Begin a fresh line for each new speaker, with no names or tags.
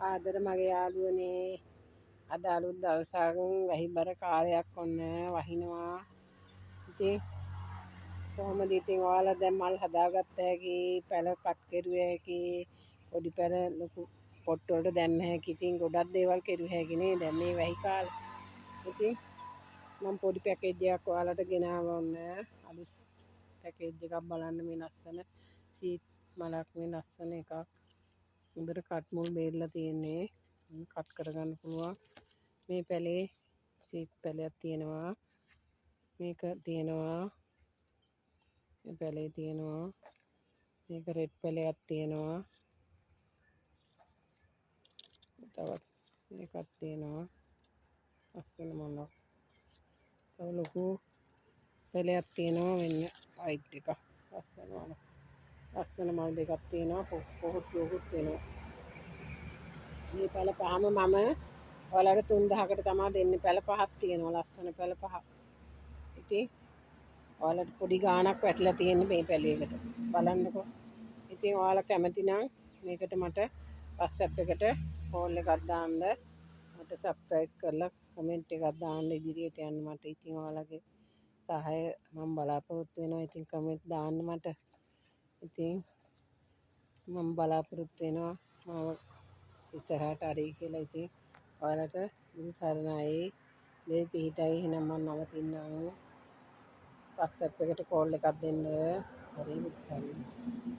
ආදර මගේ යාළුවනේ අද අලුත් දවසක් වැහිබර කාලයක් ඔන්න වහිනවා. ඉතින් කොහොමද ඉතින් ඔයාලා දැන් මල් හදාගත්ත හැකි පැල කට් කෙරුවේ හැකි පොඩි පැල ලොකු පොට්ට වලට දැම්ම හැකි ඉතින් ගොඩක් දේවල් කෙරුවේ හැකි නේ දැන් මේ වැහි කාලේ. ඉතින් මම පොඩි පැකේජ් එකක් ඔයාලට ගෙනාවා ඔන්න අලුත් පැකේජ් එකක් බලන්න මේ ලස්සන සීට් මලක් මේ ලස්සන එකක්. හොඳට කට් මුල් බේරලා තියෙන්නේ. කට් කරගන්න පුළුවන්. මේ පැලේ සීට් පැලයක් තියෙනවා. මේක තියෙනවා. මේ පැලේ තියෙනවා. මේක රෙඩ් පැලයක් තියෙනවා. තවත් මේකක් තියෙනවා. ලස්සන මලක්. තව ලොකු පැලයක් තියෙනවා මෙන්න වයිට් එකක්. ලස්සන මල. ලස්සන මල් දෙකක් තියෙනවා. පොහොට්ටුවකුත් තියෙනවා. මේ පැල පහම මම ඔයාලට 3000කට තමයි දෙන්නේ. පැල පහක් තියෙනවා. ලස්සන පැල පහක්. ඉතින් ඔයාලට පොඩි ගාණක් වැටලා තියෙන්නේ මේ පැලයකට. බලන්නකෝ. ඉතින් ඔයාලා කැමති නම් මේකට මට WhatsApp එකට කෝල් එකක් දාන්න. මට subscribe කරලා කමෙන්ට් එකක් දාන්න ඉදිරියට යන්න මට. ඉතින් ඔයාලගේ සහාය මම බලාපොරොත්තු වෙනවා. ඉතින් කමෙන්ට් දාන්න මට. ඉතින් මම බලාපොරොත්තු වෙනවා මාව ඉස්සරහට අරයි කියලා. ඉතින් ඔයාලට බුදු සරණයි. මේ පිහිටයි එහෙනම් මම නවතින්නම්. WhatsApp එකට කෝල් එකක් දෙන්න. හරි බුදු සරණයි.